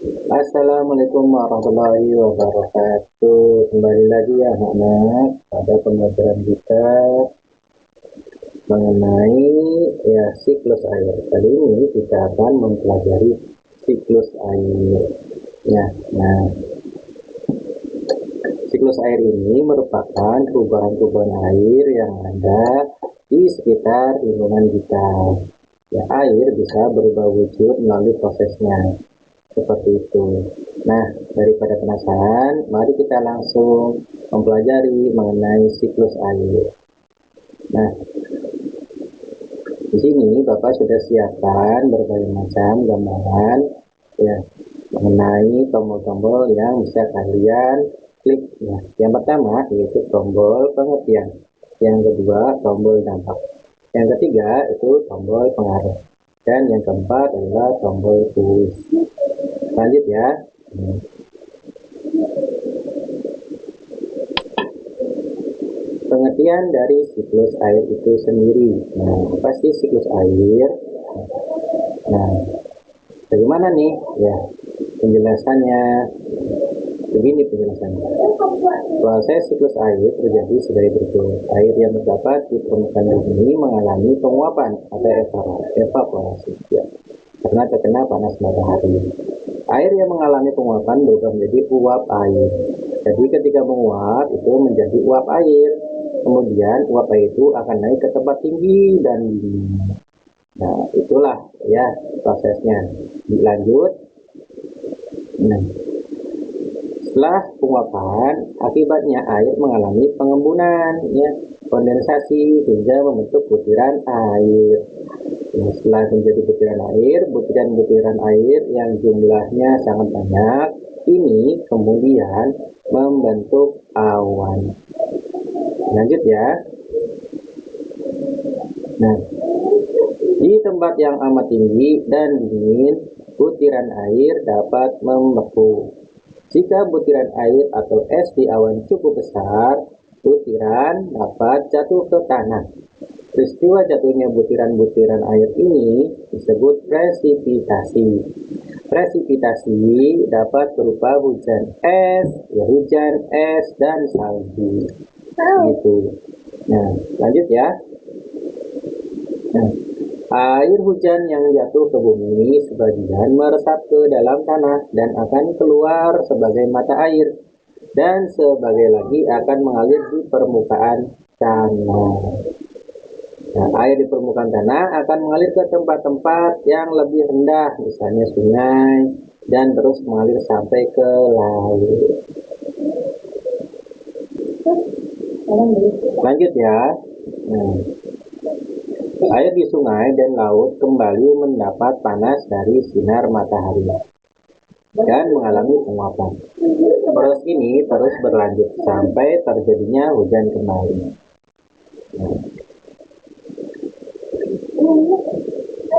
Assalamualaikum warahmatullahi wabarakatuh. Kembali lagi ya anak-anak pada pembelajaran kita mengenai siklus air. Kali ini kita akan mempelajari siklus air. Nah, siklus air ini merupakan perubahan-perubahan air yang ada di sekitar lingkungan kita. Air bisa berubah wujud melalui prosesnya. Seperti itu. Nah, daripada penasaran, mari kita langsung mempelajari mengenai siklus air. Nah, di sini Bapak sudah siapkan berbagai macam gambaran mengenai tombol-tombol yang bisa kalian klik. Yang pertama yaitu tombol pengertian, yang kedua tombol dampak, yang ketiga itu tombol pengaruh, dan yang keempat adalah tombol kuis. Lanjut ya. Pengertian dari siklus air itu sendiri. Apa sih siklus air? Bagaimana nih? Penjelasannya. Begini penjelasannya. Proses siklus air terjadi sebagai berikut. Air yang terdapat di permukaan bumi mengalami penguapan atau evaporasi karena terkena panas matahari. Air yang mengalami penguapan berubah menjadi uap air. Jadi ketika menguap itu menjadi uap air. Kemudian uap air itu akan naik ke tempat tinggi dan dingin. Nah, itulah prosesnya. Dilanjut. Setelah penguapan, akibatnya air mengalami pengembunan, kondensasi hingga membentuk butiran air. Setelah menjadi butiran air yang jumlahnya sangat banyak, ini kemudian membentuk awan. Lanjut ya. Nah, di tempat yang amat tinggi dan dingin, butiran air dapat membeku. Jika butiran air atau es di awan cukup besar, butiran dapat jatuh ke tanah. Peristiwa jatuhnya butiran-butiran air ini disebut presipitasi. Presipitasi dapat berupa hujan es, dan salju. Gitu. Nah, lanjut ya. Air hujan yang jatuh ke bumi sebagian meresap ke dalam tanah dan akan keluar sebagai mata air, dan sebagai lagi akan mengalir di permukaan tanah. Nah, air di permukaan tanah akan mengalir ke tempat-tempat yang lebih rendah, misalnya sungai, dan terus mengalir sampai ke laut. Lanjut ya. Air di sungai dan laut kembali mendapat panas dari sinar matahari dan mengalami penguapan. Proses ini terus berlanjut sampai terjadinya hujan kembali.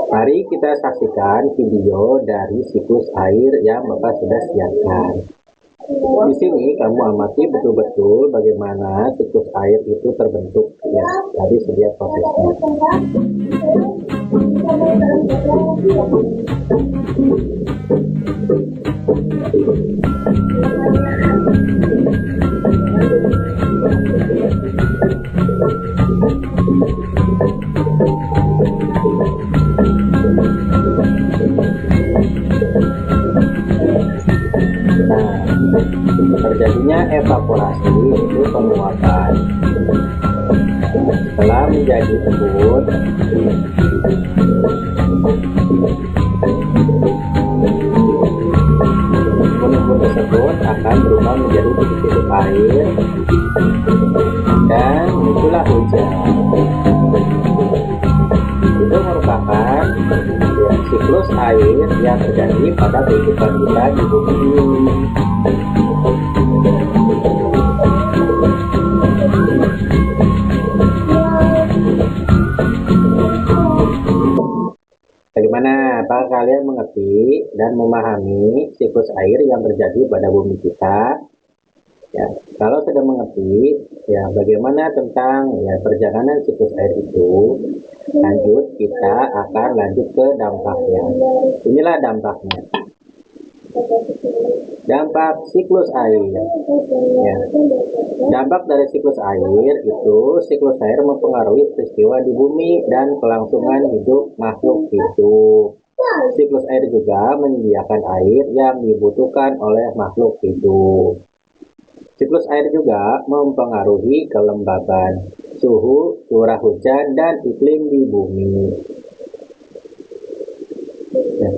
Mari kita saksikan video dari siklus air yang Bapak sudah siapkan. Di sini kamu amati betul-betul bagaimana siklus air itu terbentuk dari setiap prosesnya. Terjadinya evaporasi itu penguapan. Setelah menjadi embun, embun-embun tersebut akan berubah menjadi titik-titik air dan muncullah hujan. Itu merupakan siklus air yang terjadi pada kehidupan kita di bumi ini. Bagaimana? Apakah kalian mengerti dan memahami siklus air yang terjadi pada bumi kita? Kalau sudah mengerti, bagaimana tentang perjalanan siklus air itu? Lanjut, kita akan lanjut ke dampaknya. Inilah dampaknya. Dampak siklus air. Ya. Dampak dari siklus air itu, siklus air mempengaruhi peristiwa di bumi dan kelangsungan hidup makhluk hidup. Siklus air juga menyediakan air yang dibutuhkan oleh makhluk hidup. Siklus air juga mempengaruhi kelembaban, suhu, curah hujan, dan iklim di bumi. Ya.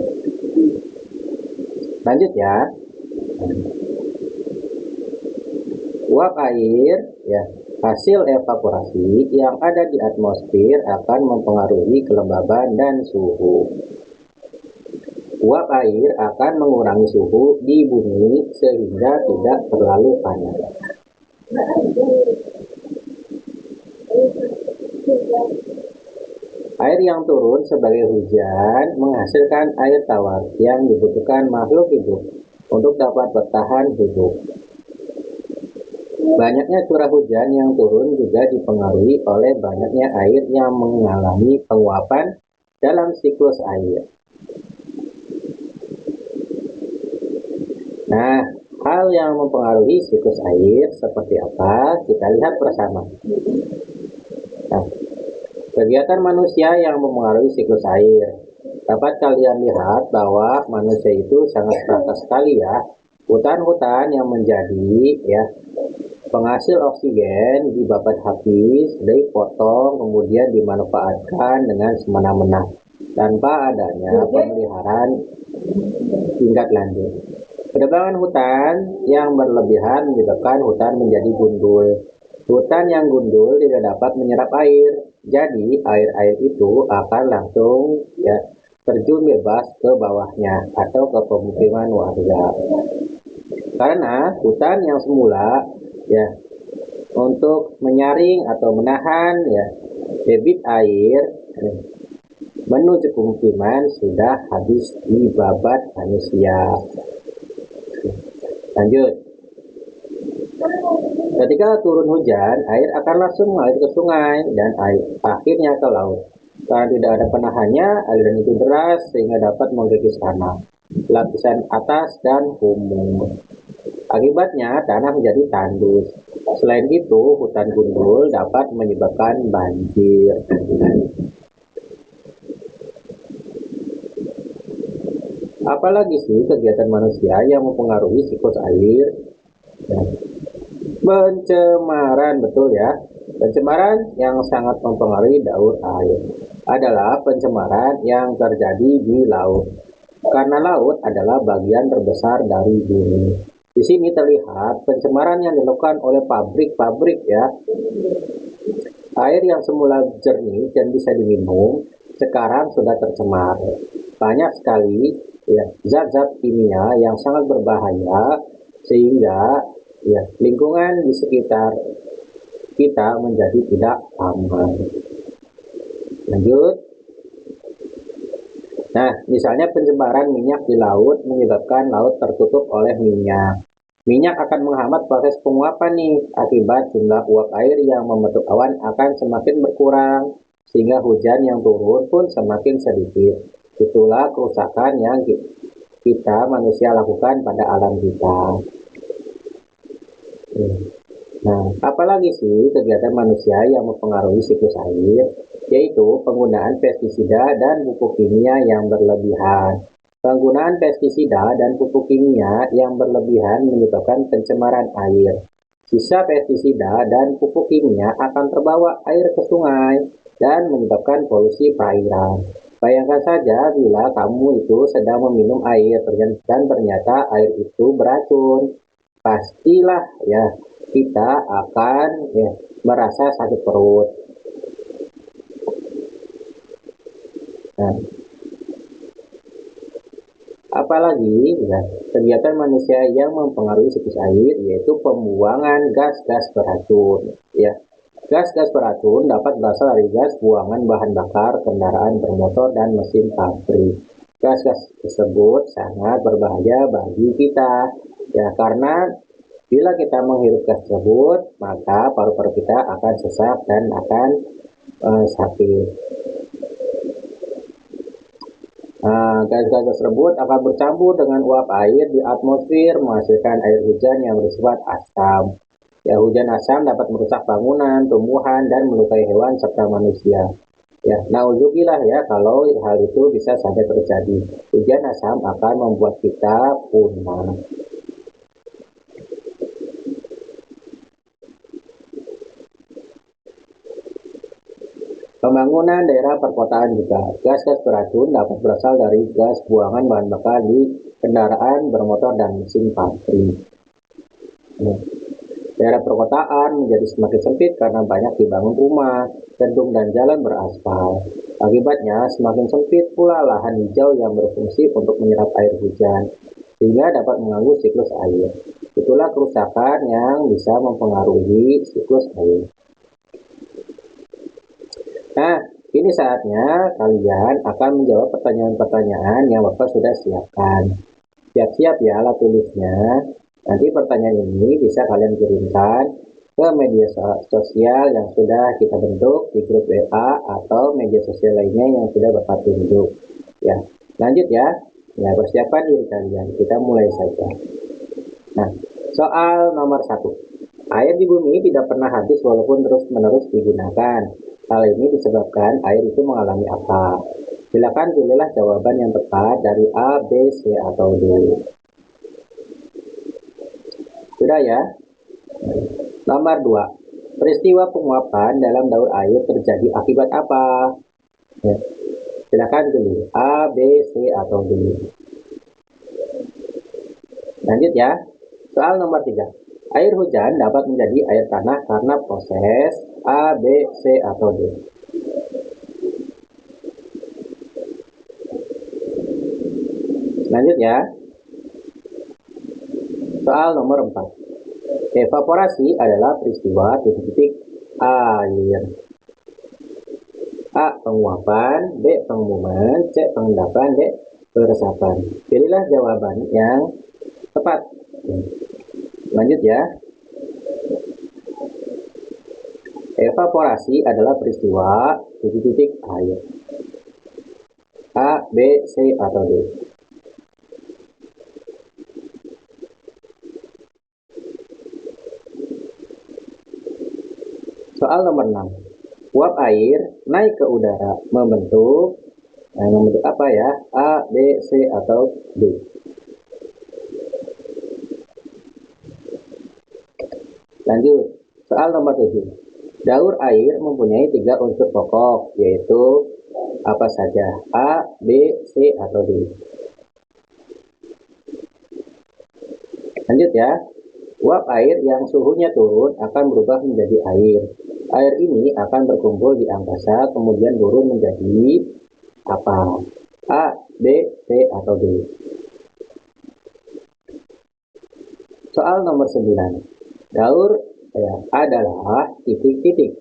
Lanjut ya. Uap air, ya, hasil evaporasi yang ada di atmosfer akan mempengaruhi kelembaban dan suhu. Uap air akan mengurangi suhu di bumi sehingga tidak terlalu panas. Air yang turun sebagai hujan menghasilkan air tawar yang dibutuhkan makhluk hidup untuk dapat bertahan hidup. Banyaknya curah hujan yang turun juga dipengaruhi oleh banyaknya air yang mengalami penguapan dalam siklus air. Nah, hal yang mempengaruhi siklus air seperti apa? Kita lihat bersama. Nah, kegiatan manusia yang mempengaruhi siklus air. Dapat kalian lihat bahwa manusia itu sangat terbatas sekali ya. Hutan-hutan yang menjadi ya penghasil oksigen dibabat habis, dipotong, kemudian dimanfaatkan dengan semena-mena tanpa adanya pemeliharaan tingkat lanjut. Penebangan hutan yang berlebihan menyebabkan hutan menjadi gundul. Hutan yang gundul tidak dapat menyerap air, jadi air-air itu akan langsung ya terjun bebas ke bawahnya atau ke pemukiman warga. Karena hutan yang semula ya untuk menyaring atau menahan ya debit air menuju pemukiman sudah habis dibabat manusia. Lanjut. Ketika turun hujan, air akan langsung mengalir ke sungai dan akhirnya ke laut. Karena tidak ada penahannya, aliran itu deras sehingga dapat menggigis tanah, lapisan atas dan kumuh. Akibatnya tanah menjadi tandus. Selain itu, hutan gundul dapat menyebabkan banjir. Apalagi sih kegiatan manusia yang mempengaruhi siklus air? Ya. Pencemaran, betul ya. Pencemaran yang sangat mempengaruhi daur air adalah pencemaran yang terjadi di laut. Karena laut adalah bagian terbesar dari bumi. Di sini terlihat pencemaran yang dilakukan oleh pabrik-pabrik ya. Air yang semula jernih dan bisa diminum, sekarang sudah tercemar. Banyak sekali ya zat-zat kimia yang sangat berbahaya sehingga ya lingkungan di sekitar kita menjadi tidak aman. Lanjut. Nah, misalnya pencemaran minyak di laut menyebabkan laut tertutup oleh minyak. Minyak akan menghambat proses penguapan nih, akibat jumlah uap air yang membentuk awan akan semakin berkurang, sehingga hujan yang turun pun semakin sedikit. Itulah kerusakan yang kita manusia lakukan pada alam kita. Nah, apalagi sih kegiatan manusia yang mempengaruhi siklus air, yaitu penggunaan pestisida dan pupuk kimia yang berlebihan. Penggunaan pestisida dan pupuk kimia yang berlebihan menyebabkan pencemaran air. Sisa pestisida dan pupuk kimia akan terbawa air ke sungai dan menyebabkan polusi perairan. Bayangkan saja bila kamu itu sedang meminum air dan ternyata air itu beracun. Pastilah ya kita akan ya merasa sakit perut. Nah, apalagi ya kegiatan manusia yang mempengaruhi siklus air yaitu pembuangan gas-gas beracun. Ya, gas-gas beracun dapat berasal dari gas buangan bahan bakar kendaraan bermotor dan mesin pabrik. Gas-gas tersebut sangat berbahaya bagi kita ya karena bila kita menghirup gas tersebut maka paru-paru kita akan sesak dan akan sakit. Nah, gas-gas tersebut akan bercampur dengan uap air di atmosfer menghasilkan air hujan yang bersifat asam. Ya, hujan asam dapat merusak bangunan, tumbuhan, dan melukai hewan serta manusia. Ya, naudzubillah ya kalau hal itu bisa sampai terjadi. Hujan asam akan membuat kita punah. Pembangunan daerah perkotaan juga. Gas-gas beracun dapat berasal dari gas buangan bahan bakar di kendaraan bermotor dan mesin pabrik. Daerah perkotaan menjadi semakin sempit karena banyak dibangun rumah, gedung, dan jalan beraspal. Akibatnya, semakin sempit pula lahan hijau yang berfungsi untuk menyerap air hujan, sehingga dapat mengganggu siklus air. Itulah kerusakan yang bisa mempengaruhi siklus air. Nah, ini saatnya kalian akan menjawab pertanyaan-pertanyaan yang Bapak sudah siapkan. Siap-siap ya alat tulisnya. Nanti pertanyaan ini bisa kalian kirimkan ke media sosial yang sudah kita bentuk di grup WA atau media sosial lainnya yang sudah Bapak tunjuk. Ya, lanjut ya. Ya, persiapkan diri kalian. Kita mulai saja. Nah, soal nomor 1. Air di bumi tidak pernah habis walaupun terus-menerus digunakan. Hal ini disebabkan air itu mengalami apa? Silakan pilihlah jawaban yang tepat dari A, B, C, atau D. Sudah ya? Nomor 2. Peristiwa penguapan dalam daur air terjadi akibat apa? Ya. Silakan pilih A, B, C, atau D. Lanjut ya. Soal nomor 3. Air hujan dapat menjadi air tanah karena proses A, B, C, atau D. Lanjut ya. Soal nomor 4. Evaporasi adalah peristiwa titik-titik air. A. Penguapan, B. pengemuman, C. pengendapan, D. peresapan. Pilihlah jawaban yang tepat. Lanjut ya. Evaporasi adalah peristiwa titik-titik air. A, B, C, atau D. Soal nomor 6. Uap air naik ke udara membentuk apa ya? A, B, C, atau D. Lanjut. Soal nomor 7. Daur air mempunyai 3 unsur pokok, yaitu apa saja? A, B, C, atau D. Lanjut ya. Uap air yang suhunya turun akan berubah menjadi air. Air ini akan berkumpul di angkasa, kemudian turun menjadi apa? A, B, C, atau D. Soal nomor 9. Daur adalah titik-titik.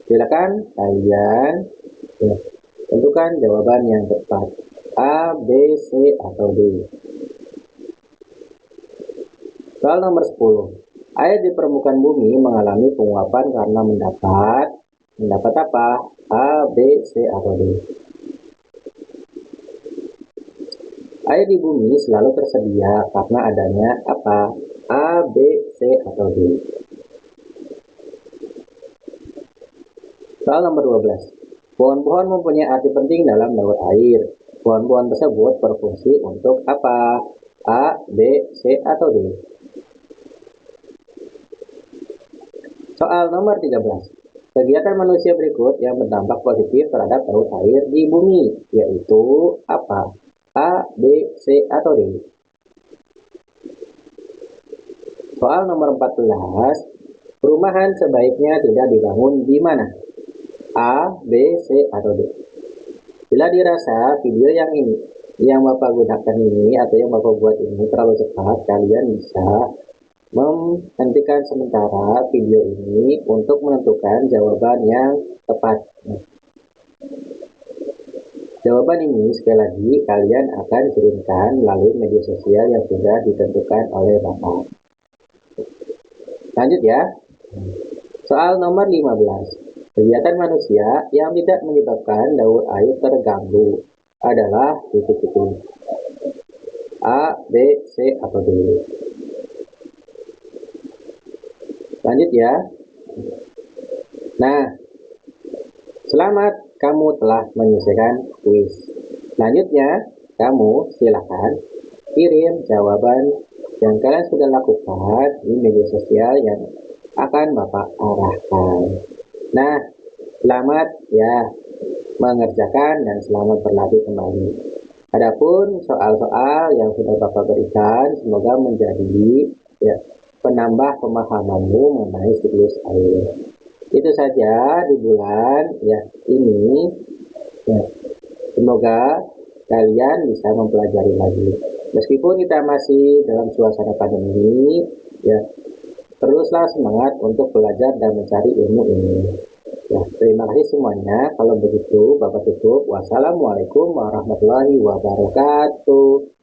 Silakan kalian tentukan jawaban yang tepat. A, B, C, atau D. Soal nomor 10. Air di permukaan bumi mengalami penguapan karena mendapat apa? A, B, C, atau D. Air di bumi selalu tersedia karena adanya apa? A, B, C, atau D. Soal nomor 12. Pohon-pohon mempunyai arti penting dalam daur air. Pohon-pohon tersebut berfungsi untuk apa? A, B, C, atau D. Soal nomor 13. Kegiatan manusia berikut yang berdampak positif terhadap daur air di bumi, yaitu apa? A, B, C, atau D. Soal nomor 14. Perumahan sebaiknya tidak dibangun di mana? A, B, C, atau D. Bila dirasa video yang Bapak gunakan ini atau yang Bapak buat ini terlalu cepat, kalian bisa menghentikan sementara video ini untuk menentukan jawaban yang tepat. Jawaban ini sekali lagi kalian akan kirimkan melalui media sosial yang sudah ditentukan oleh Bapak. Lanjut ya. Soal nomor 15. Kegiatan manusia yang tidak menyebabkan daur air terganggu. adalah titik-titik A, B, C, atau D. Lanjut ya. Nah, selamat kamu telah menyelesaikan kuis. Selanjutnya, kamu silakan kirim jawaban yang kalian sudah lakukan di media sosial yang akan Bapak arahkan. Nah, selamat ya mengerjakan dan selamat berlatih kembali. Adapun soal-soal yang sudah Bapak berikan, semoga menjadi ya, penambah pemahamanmu mengenai siklus air. Itu saja di bulan ya ini. Ya, semoga kalian bisa mempelajari lagi. Meskipun kita masih dalam suasana pandemi, ya teruslah semangat untuk belajar dan mencari ilmu ini. Ya, terima kasih semuanya. Kalau begitu, Bapak tutup. Wassalamualaikum warahmatullahi wabarakatuh.